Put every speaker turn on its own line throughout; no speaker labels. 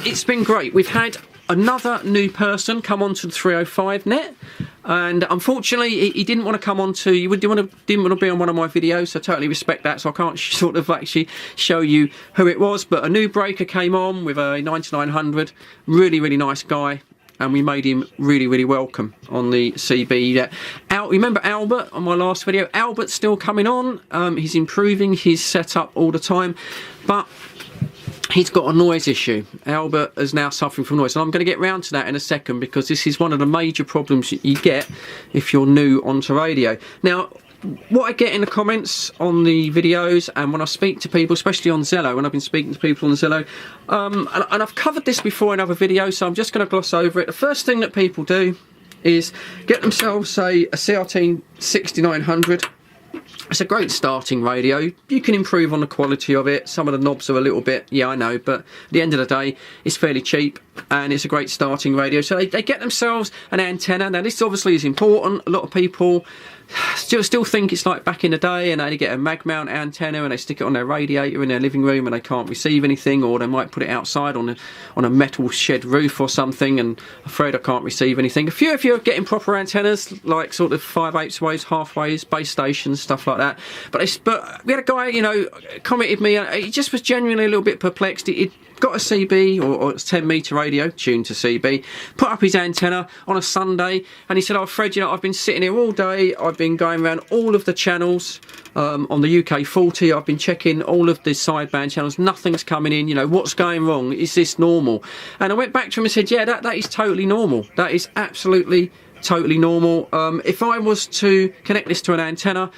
it's been great. We've had another new person come onto the 305 net, and unfortunately he didn't want to come on to, didn't want to be on one of my videos, so I totally respect that, so I can't sort of actually show you who it was. But a new breaker came on with a 9900, really nice guy, and we made him really welcome on the CB. Yeah. Remember Albert on my last video? Albert's still coming on. He's improving his setup all the time, but he's got a noise issue. Albert is now suffering from noise, and I'm going to get round to that in a second, because this is one of the major problems you get if you're new onto radio. Now, what I get in the comments on the videos, and when I speak to people, especially on Zello, when I've been speaking to people on Zello, and I've covered this before in other videos, so I'm just going to gloss over it. The first thing that people do is get themselves, say, a CRT 6900. It's a great starting radio. You can improve on the quality of it. Some of the knobs are a little bit, yeah, I know, but at the end of the day, it's fairly cheap, and it's a great starting radio. So they get themselves an antenna. Now, this obviously is important. A lot of people still think it's like back in the day, and they get a mag mount antenna and they stick it on their radiator in their living room, and they can't receive anything, or they might put it outside on a metal shed roof or something, and afraid I can't receive anything. A few of you are getting proper antennas, like sort of 5/8 waves, half waves, base stations, stuff like that. But we had a guy, you know, commented me, he just was genuinely a little bit perplexed. He'd got a CB, or it's 10 metre radio tuned to CB, put up his antenna on a Sunday, and he said, "Oh Fred, you know, I've been sitting here all day, I've been going around all of the channels on the UK 40, I've been checking all of the sideband channels, nothing's coming in, you know, what's going wrong, is this normal?" And I went back to him and said, yeah, that is totally normal, that is absolutely totally normal. If I was to connect this to an antenna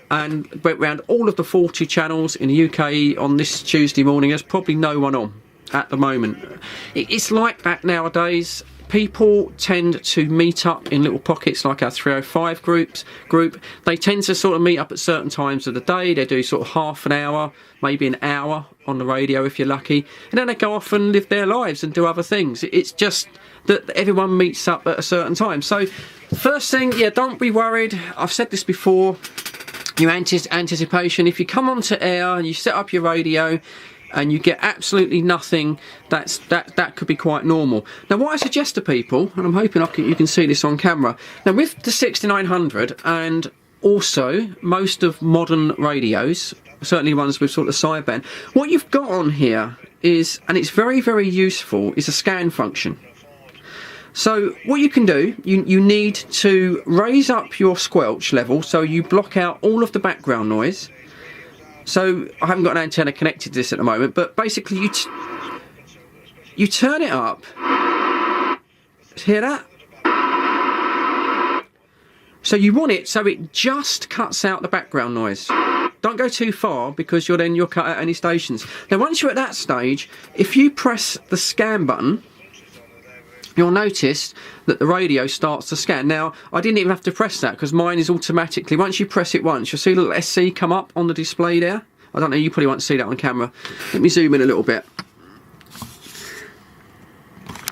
and went round all of the 40 channels in the UK on this Tuesday morning, there's probably no one on at the moment. It's like that nowadays. People tend to meet up in little pockets, like our 305 group. They tend to sort of meet up at certain times of the day. They do sort of half an hour, maybe an hour on the radio if you're lucky, and then they go off and live their lives and do other things. It's just that everyone meets up at a certain time. So first thing, yeah, don't be worried. I've said this before, your anticipation. If you come onto air and you set up your radio and you get absolutely nothing, that could be quite normal. Now, what I suggest to people, and I'm hoping you can see this on camera, now with the 6900 and also most of modern radios, certainly ones with sort of sideband, what you've got on here is, and it's very useful, is a scan function. So what you can do, you need to raise up your squelch level so you block out all of the background noise. So I haven't got an antenna connected to this at the moment, but basically you turn it up. Hear that? So you want it so it just cuts out the background noise. Don't go too far, because you'll cut out any stations. Now once you're at that stage, if you press the scan button, you'll notice that the radio starts to scan. Now, I didn't even have to press that, because mine is automatically, once you press it once, you'll see a little SC come up on the display there. I don't know, you probably won't see that on camera. Let me zoom in a little bit.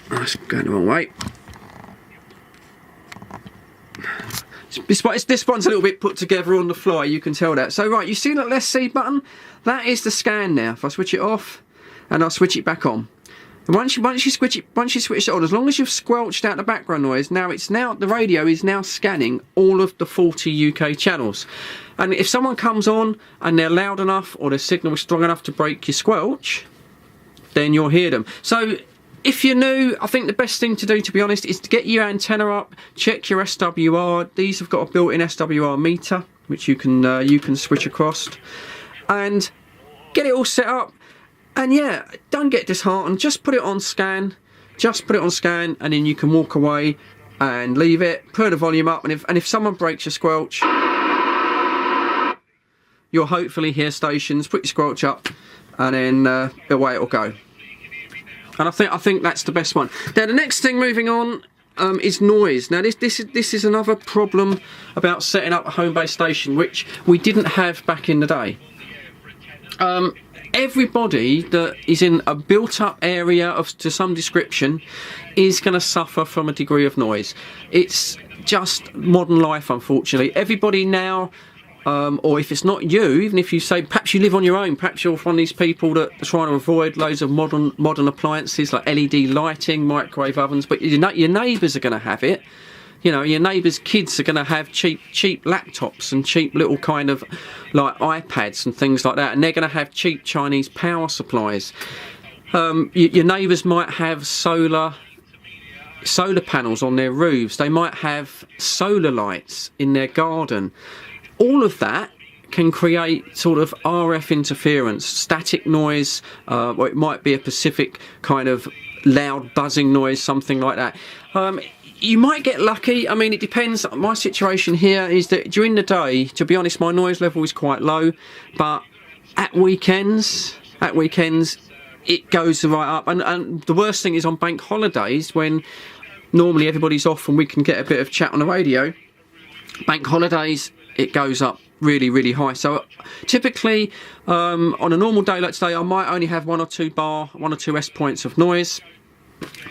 That's going the wrong way. This one's a little bit put together on the fly, you can tell that. So right, you see that little SC button? That is the scan now. If I switch it off, and I'll switch it back on. And once you switch it on, as long as you've squelched out the background noise, the radio is now scanning all of the 40 UK channels. And if someone comes on and they're loud enough, or their signal is strong enough to break your squelch, then you'll hear them. So if you're new, I think the best thing to do, to be honest, is to get your antenna up, check your SWR. These have got a built-in SWR meter, which you can switch across, and get it all set up. And yeah, don't get disheartened, just put it on scan, and then you can walk away and leave it, put the volume up, and if someone breaks your squelch, you'll hopefully hear stations, put your squelch up, and then away it'll go. And I think that's the best one. Now the next thing, moving on, is noise. Now this is another problem about setting up a home-based station, which we didn't have back in the day. Everybody that is in a built-up area to some description is going to suffer from a degree of noise. It's just modern life, unfortunately. Everybody now or if it's not you, even if you say perhaps you live on your own, perhaps you're one of these people that are trying to avoid loads of modern appliances like LED lighting, microwave ovens, but your neighbours are going to have it. You know, your neighbours' kids are going to have cheap laptops and cheap little kind of like iPads and things like that, and they're going to have cheap Chinese power supplies. Your neighbours might have solar panels on their roofs. They might have solar lights in their garden. All of that can create sort of RF interference, static noise, or it might be a specific kind of loud buzzing noise, something like that. You might get lucky. I mean, it depends. My situation here is that during the day, to be honest, my noise level is quite low, but at weekends, it goes right up. And the worst thing is on bank holidays, when normally everybody's off and we can get a bit of chat on the radio. Bank holidays, it goes up really, really high. So typically on a normal day like today, I might only have 1 or 2 S points of noise,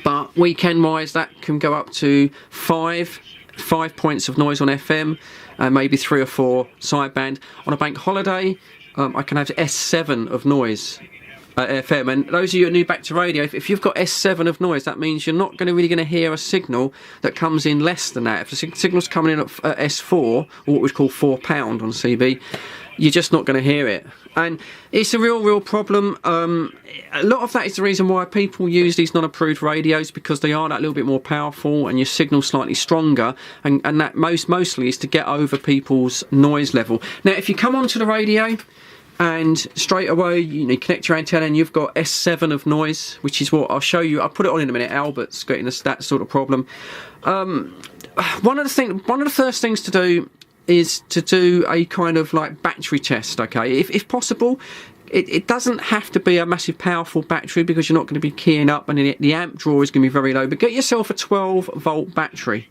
but weekend wise that can go up to 5 points of noise on FM and maybe 3 or 4 sideband. On a bank holiday, I can have S7 of noise FM, and those of you who are new back to radio, if you've got S7 of noise, that means you're not really going to hear a signal that comes in less than that. If the signal's coming in at S4, or what we call £4 on CB, you're just not going to hear it, and it's a real problem. A lot of that is the reason why people use these non-approved radios, because they are that little bit more powerful and your signal's slightly stronger, and that mostly is to get over people's noise level. Now, if you come onto the radio and straight away you connect your antenna and you've got S7 of noise, which is what I'll show you. I'll put it on in a minute. Albert's getting that sort of problem. One of the first things to do is to do a kind of like battery test. Okay, if possible, it doesn't have to be a massive powerful battery, because you're not going to be keying up and the amp draw is going to be very low. But get yourself a 12-volt battery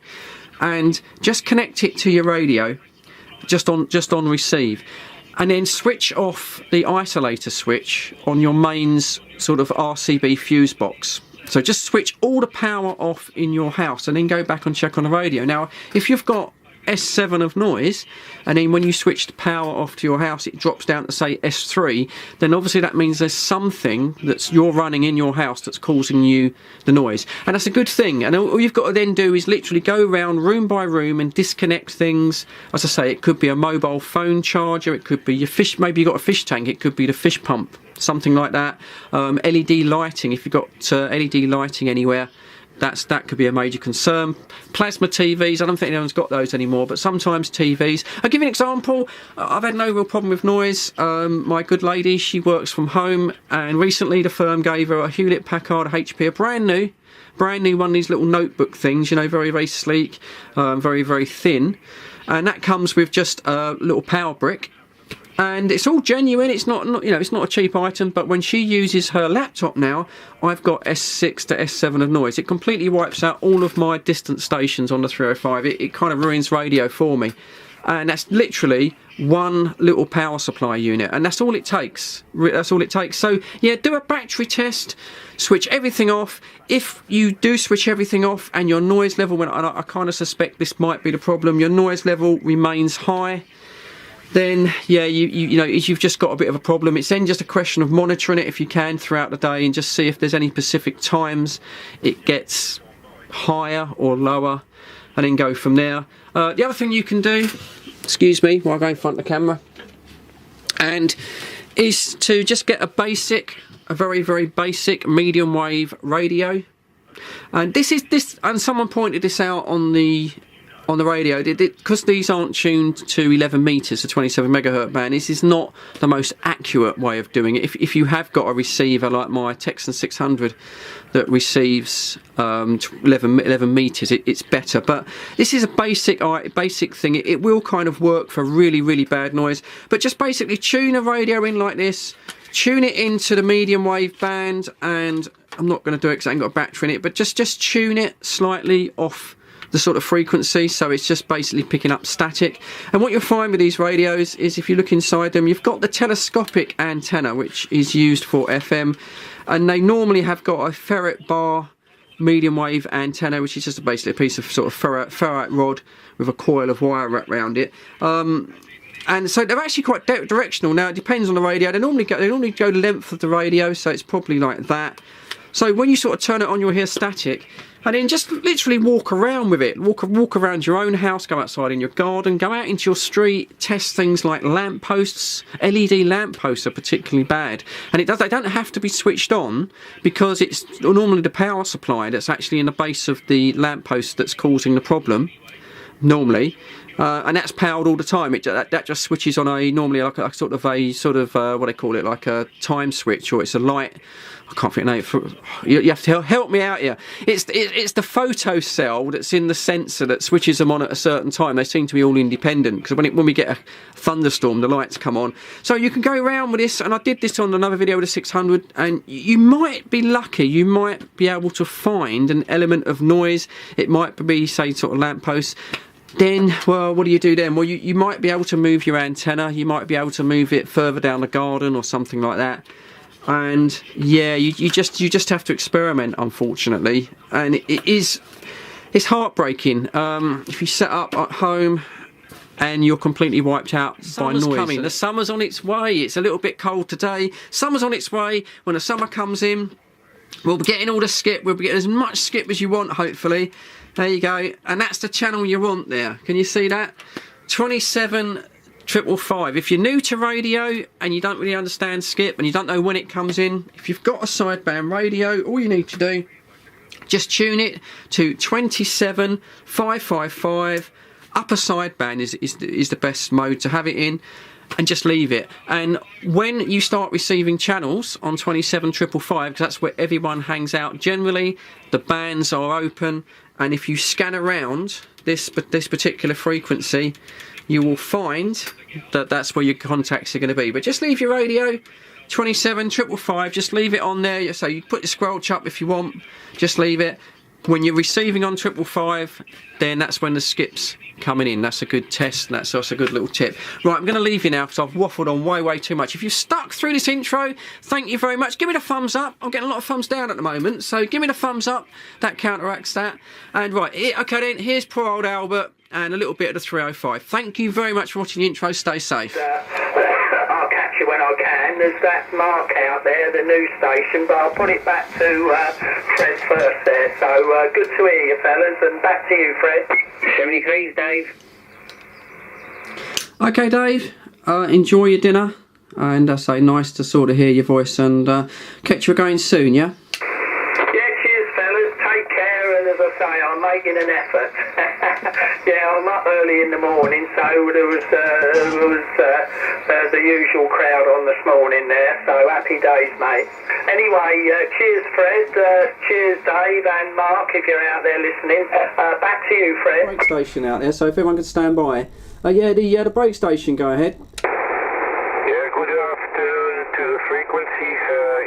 and just connect it to your radio, just on receive. And then switch off the isolator switch on your mains sort of RCB fuse box. So just switch all the power off in your house and then go back and check on the radio. Now, if you've got S7 of noise, and then when you switch the power off to your house it drops down to say S3, then obviously that means there's something that's you're running in your house that's causing you the noise, and that's a good thing. And all you've got to then do is literally go around room by room and disconnect things. As I say, it could be a mobile phone charger, it could be your fish, maybe you've got a fish tank, it could be the fish pump, something like that. LED lighting, if you've got LED lighting anywhere, that could be a major concern. Plasma TVs, I don't think anyone's got those anymore, but sometimes TVs. I'll give you an example. I've had no real problem with noise. My good lady, she works from home, and recently the firm gave her a Hewlett-Packard HP, a brand new one of these little notebook things, very, very sleek, very, very thin, and that comes with just a little power brick. And it's all genuine. It's not it's not a cheap item. But when she uses her laptop now, I've got S6 to S7 of noise. It completely wipes out all of my distant stations on the 305. It kind of ruins radio for me. And that's literally one little power supply unit, and that's all it takes. So yeah, do a battery test, switch everything off. If you do switch everything off and your noise level, and I kind of suspect this might be the problem, your noise level remains high, then yeah, you've just got a bit of a problem. It's then just a question of monitoring it if you can throughout the day and just see if there's any specific times it gets higher or lower, and then go from there. The other thing you can do, excuse me while I go in front of the camera, and is to just get a very, very basic medium wave radio. And and someone pointed this out on the radio, because these aren't tuned to 11 metres, the 27 megahertz band. This is not the most accurate way of doing it. If you have got a receiver like my Texan 600 that receives 11 metres, it's better. But this is a basic thing. It will kind of work for really, really bad noise. But just basically tune a radio in like this, tune it into the medium wave band, and I'm not going to do it because I ain't got a battery in it, but just tune it slightly off the sort of frequency, so it's just basically picking up static. And what you'll find with these radios is, if you look inside them, you've got the telescopic antenna, which is used for FM, and they normally have got a ferrite bar medium wave antenna, which is just basically a piece of sort of ferrite rod with a coil of wire wrapped around it. And so they're actually quite directional. Now it depends on the radio. They normally go the length of the radio, so it's probably like that. So when you sort of turn it on, you'll hear static, and then just literally walk around with it. Walk around your own house, go outside in your garden, go out into your street, test things like lampposts. LED lampposts are particularly bad, and they don't have to be switched on, because it's normally the power supply that's actually in the base of the lamppost that's causing the problem. Normally, and that's powered all the time. That just switches on normally like a sort of what they call it, like a time switch, or it's a light. I can't think of the name. You have to help me out here. It's the photo cell that's in the sensor that switches them on at a certain time. They seem to be all independent, because when we get a thunderstorm, the lights come on. So you can go around with this, and I did this on another video with a 600, and you might be lucky. You might be able to find an element of noise. It might be, say, sort of lampposts. Then, well, what do you do then? Well, you might be able to move your antenna. You might be able to move it further down the garden or something like that. And yeah, you just have to experiment, unfortunately. And it's heartbreaking if you set up at home and you're completely wiped out by noise. Coming. The summer's on its way. It's a little bit cold today. Summer's on its way. When the summer comes in, we'll be getting all the skip. We'll be getting as much skip as you want, hopefully. There you go. And that's the channel you want there. Can you see that? 27555. If you're new to radio and you don't really understand skip and you don't know when it comes in, if you've got a sideband radio, all you need to do, just tune it to 27555. Upper sideband is the best mode to have it in, and just leave it. And when you start receiving channels on 27555, because that's where everyone hangs out generally, the bands are open, and if you scan around this particular frequency, you will find that that's where your contacts are going to be. But just leave your radio 27555, just leave it on there. So you put your squelch up if you want, just leave it. When you're receiving on 555, then that's when the skip's coming in. That's a good test. That's a good little tip. Right, I'm going to leave you now because I've waffled on way too much. If you've stuck through this intro, thank you very much. Give me the thumbs up. I'm getting a lot of thumbs down at the moment, so give me the thumbs up. That counteracts that. And right, okay then, here's poor old Albert and a little bit of the 305. Thank you very much for watching the intro. Stay safe.
I'll catch you when I can. There's that mark out there, the news station, but I'll put it back to Fred first there. So good to hear you, fellas, and back to you, Fred. 73's Dave.
Okay, Dave. Enjoy your dinner, and I say nice to sort of hear your voice, and catch you again soon, yeah?
Yeah, cheers, fellas. Take care, and as I say, I'm making an effort. Yeah, I'm up early in the morning, so there was the usual crowd on this morning there, so happy days, mate. Anyway, cheers, Fred, cheers, Dave and Mark, if you're out there listening. Back to you, Fred.
Brake station out there, so if everyone could stand by. Yeah, the brake station, go ahead.
Yeah, good afternoon to the frequency.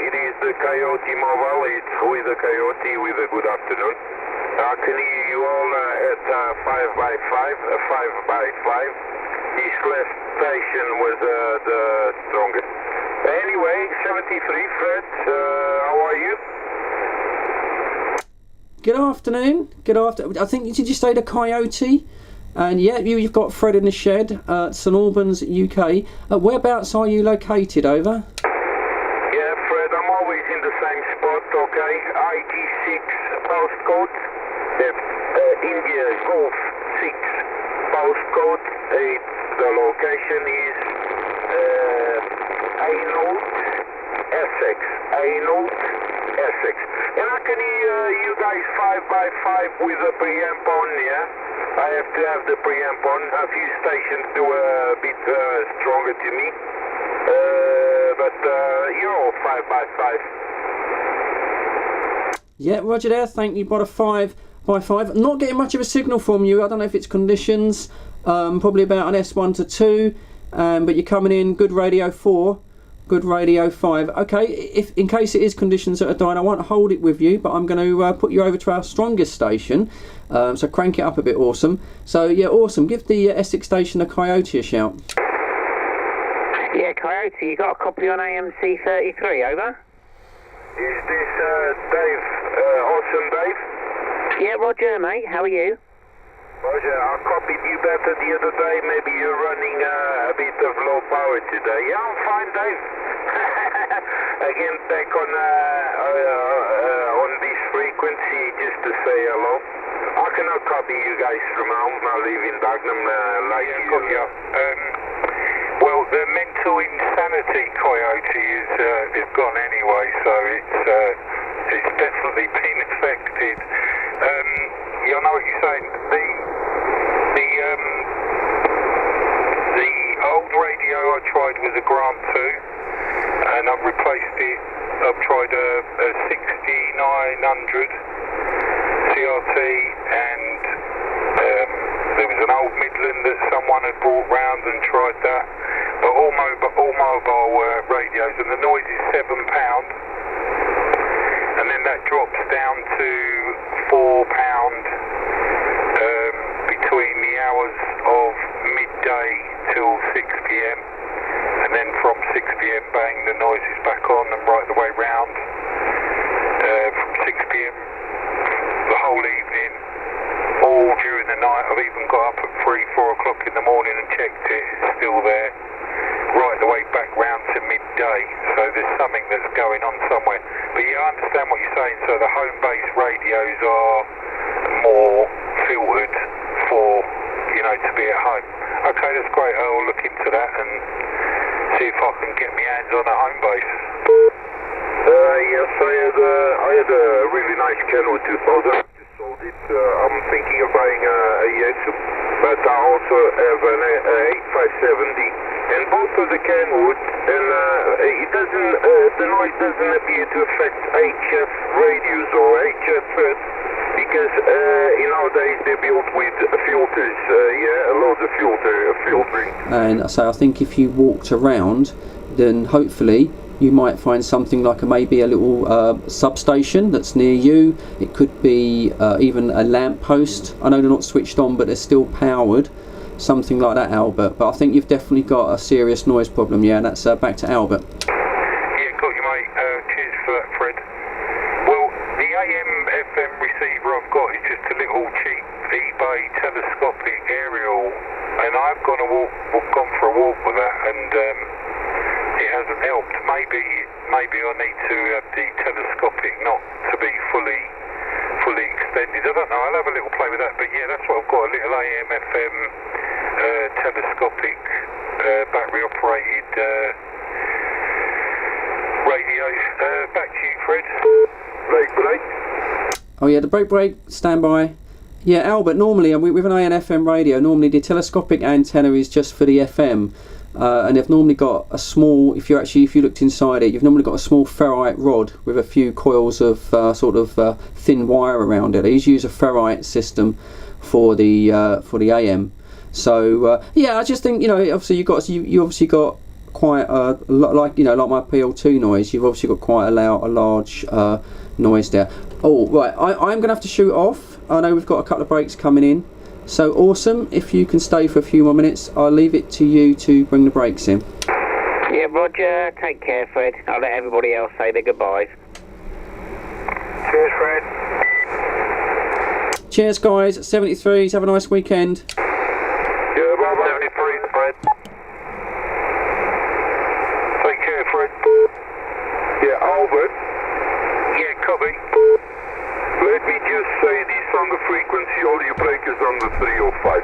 It is the Coyote Mobile. It's with the Coyote with a good afternoon. I can hear you all at 5x5, 5x5. This last station was the strongest. Anyway, 73, Fred, how are you?
Good afternoon. Good afternoon. I think, did you say the Coyote? And yeah, you've got Fred in the shed, St Albans, UK. Whereabouts are you located, over?
Yeah, Fred, I'm always in the same spot, okay? IG6 postcode. India Golf 6 postcode. The location is Essex. Essex. And I can hear you guys 5x5 with a preamp on, yeah? I have to have the preamp on. A few stations do a bit stronger to me. But you're all 5x5.
Yeah, roger there. Thank you. Bought a 5x5. Not getting much of a signal from you. I don't know if it's conditions. Probably about an S1 to 2. But you're coming in. Good radio 4. Good radio 5. Okay, if in case it is conditions that are dying, I won't hold it with you, but I'm going to put you over to our strongest station. So crank it up a bit, awesome. So yeah, awesome. Give the Essex station a Coyote a shout.
Yeah, Coyote, you got a copy on AMC 33, over?
Is this Dave, Awesome Dave?
Yeah, Roger, mate, how are you?
Roger, I copied you better the other day. Maybe you're running a bit of low power today. Yeah, I'm fine, Dave. Again, back on this frequency just to say hello. I cannot copy you guys from home. I live in Dagenham like you.
Copy up. Well, the mental insanity coyote is gone anyway, so it's definitely been affected. Yeah, I know what you're saying. The old radio I tried was a Grant 2, and I've replaced it. I've tried a 6900 CRT, and there was an old Midland that someone had brought round and tried that. But all mobile radios, and the noise is £7, and then that drops down to £4 between the hours of midday till 6 p.m. and then from 6 p.m. bang, the noise is back on and right the way round. From 6 p.m. the whole evening, all during the night. I've even got up at 3-4 o'clock in the morning and checked it, it's still there. Right the way back round to midday, so there's something that's going on somewhere. But yeah, I understand what you're saying, so the home-based radios are more filtered for, to be at home. Okay, that's great, I'll look into that and see if I can get my hands on a home base.
Yes, I had a really nice Kenwood 2000. I just sold it. I'm thinking of buying a Yaesu, but I also have an 8570. And both of the Kenwood, and it doesn't, the noise doesn't appear to affect HF radios or HF first, because nowadays they're built with filters, a load of filtering.
And so I think if you walked around, then hopefully you might find something like maybe a little substation that's near you. It could be even a lamp post. I know they're not switched on, but they're still powered. Something like that, Albert. But I think you've definitely got a serious noise problem. Yeah, that's back to Albert.
Yeah, got you, mate. Cheers for that, Fred. Well, the AM/FM receiver I've got is just a little cheap eBay telescopic aerial, and I've gone for a walk with that, and it hasn't helped. Maybe I need to have the telescopic not to be fully extended. I don't know. I'll have a little play with that. But yeah, that's what I've got. A little AM/FM telescopic battery operated radio. Back to you, Fred.
Break.
Oh yeah, the break, stand by. Yeah, Albert, normally with an AM/FM radio, normally the telescopic antenna is just for the FM. And they've normally got a small, if you looked inside it, you've normally got a small ferrite rod with a few coils of thin wire around it. They usually use a ferrite system for the AM. So yeah, I just think obviously you obviously got quite like my PL2 noise. You've obviously got quite a large noise there. Oh right, I'm gonna have to shoot off. I know we've got a couple of breaks coming in. So awesome, if you can stay for a few more minutes, I'll leave it to you to bring the brakes in.
Yeah, Roger, take care, Fred. I'll let everybody else say their goodbyes.
Cheers, Fred.
Cheers, guys. 73s, have a nice weekend.
Yeah, bye-bye.
73, Fred. Take care, Fred.
Yeah, Albert.
Yeah, copy.
Let me just say this on the frequency, all you breakers on the 305.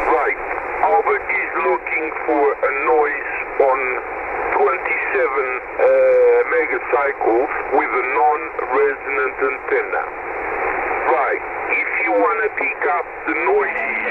Right, Albert is looking for a noise on 27 megacycles with a non-resonant antenna. Right, if you want to pick up the noisy